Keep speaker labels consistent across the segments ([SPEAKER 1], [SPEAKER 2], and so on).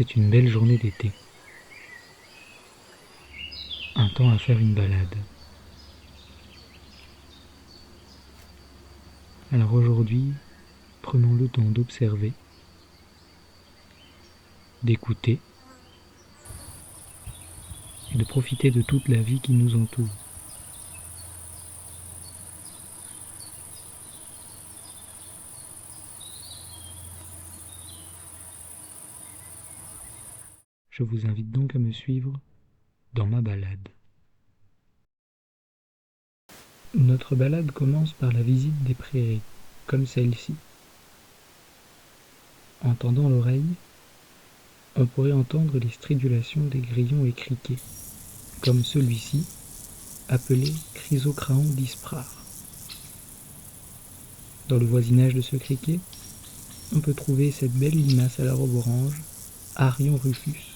[SPEAKER 1] C'est une belle journée d'été. Un temps à faire une balade. Alors aujourd'hui, prenons le temps d'observer, d'écouter et de profiter de toute la vie qui nous entoure. Je vous invite donc à me suivre dans ma balade. Notre balade commence par la visite des prairies, comme celle-ci. En tendant l'oreille, on pourrait entendre les stridulations des grillons et criquets, comme celui-ci, appelé Chrysocraon disprar. Dans le voisinage de ce criquet, on peut trouver cette belle limace à la robe orange, Arion rufus.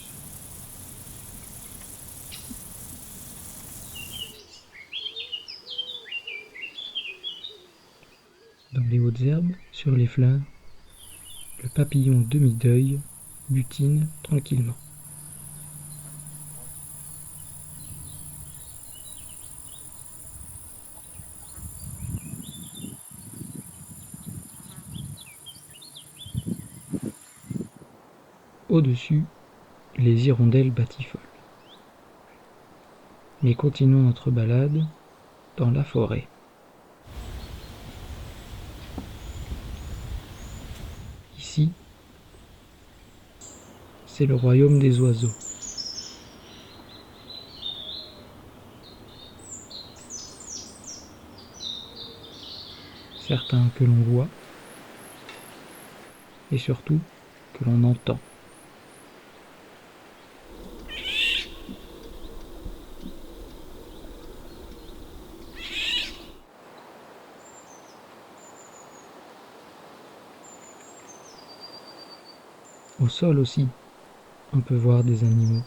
[SPEAKER 1] Dans les hautes herbes, sur les fleurs, le papillon demi-deuil butine tranquillement. Au-dessus, les hirondelles batifolent. Mais continuons notre balade dans la forêt. Ici, c'est le royaume des oiseaux. Certains que l'on voit, et surtout que l'on entend. Au sol aussi, on peut voir des animaux,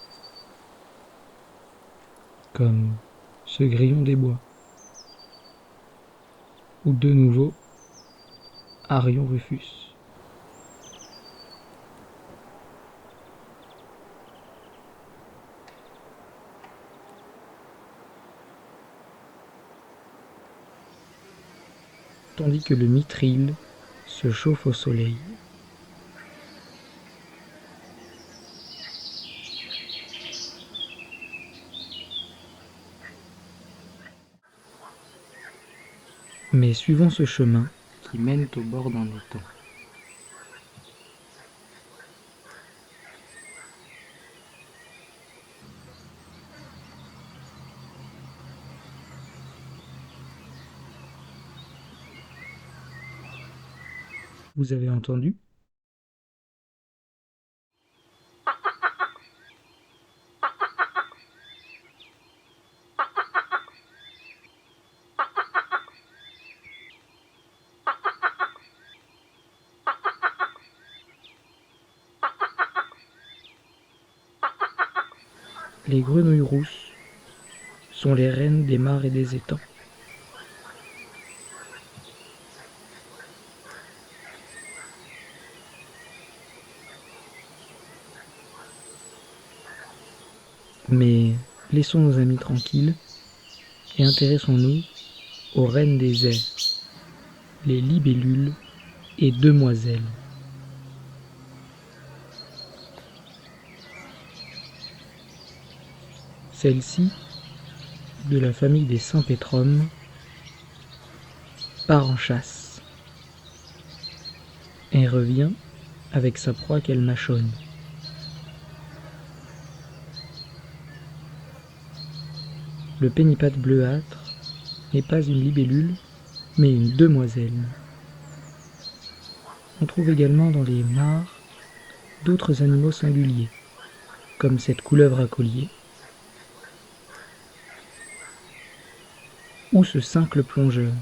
[SPEAKER 1] comme ce grillon des bois, ou de nouveau Arion rufus. Tandis que le mithril se chauffe au soleil. Mais suivons ce chemin qui mène au bord d'un étang. Vous avez entendu ? Les grenouilles rousses sont les reines des mares et des étangs. Mais laissons nos amis tranquilles et intéressons-nous aux reines des airs, les libellules et demoiselles. Celle-ci, de la famille des Sympétromes, part en chasse et revient avec sa proie qu'elle mâchonne. Le pénipate bleuâtre n'est pas une libellule, mais une demoiselle. On trouve également dans les mares d'autres animaux singuliers, comme cette couleuvre à collier, ou ce cincle plongeur.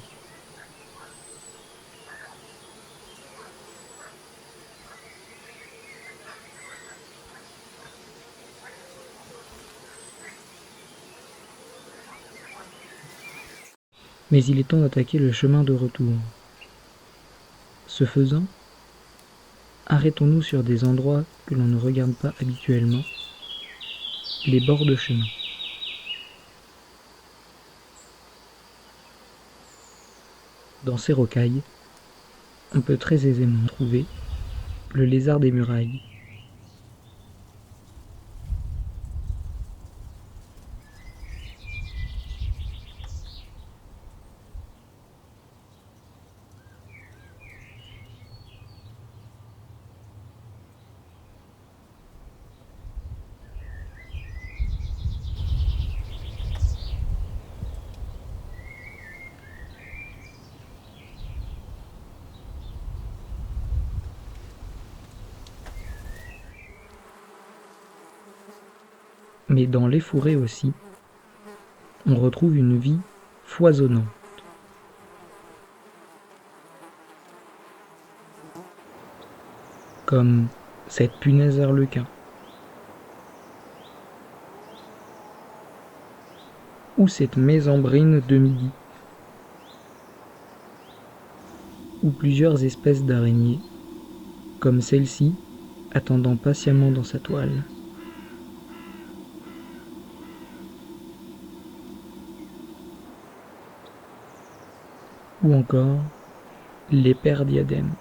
[SPEAKER 1] Mais il est temps d'attaquer le chemin de retour. Ce faisant, Arrêtons-nous sur des endroits que l'on ne regarde pas habituellement, les bords de chemin. Dans ces rocailles, on peut très aisément trouver le lézard des murailles. Mais dans les fourrés aussi, on retrouve une vie foisonnante. Comme cette punaise arlequin, ou cette mésembrine de midi, ou plusieurs espèces d'araignées, comme celle-ci, attendant patiemment dans sa toile. Ou encore les pères diadèmes.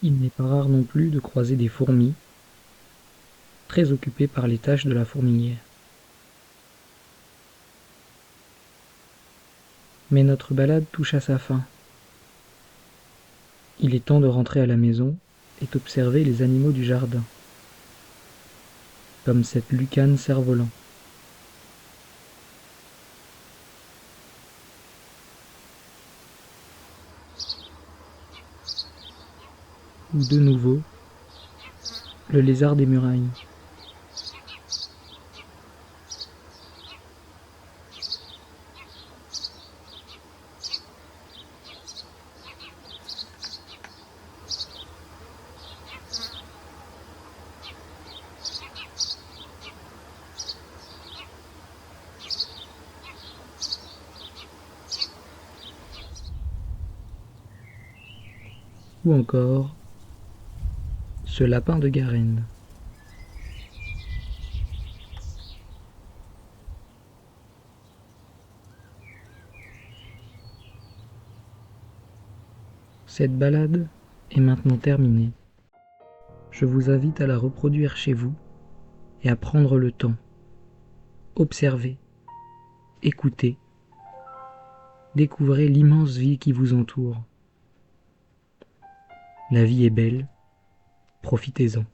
[SPEAKER 1] Il n'est pas rare non plus de croiser des fourmis, très occupées par les tâches de la fourmilière. Mais notre balade touche à sa fin. Il est temps de rentrer à la maison et d'observer les animaux du jardin, comme cette lucane cerf-volant. Ou de nouveau, le lézard des murailles. Ou encore, ce lapin de Garenne. Cette balade est maintenant terminée. Je vous invite à la reproduire chez vous et à prendre le temps. Observez, écoutez, découvrez l'immense vie qui vous entoure. La vie est belle, profitez-en.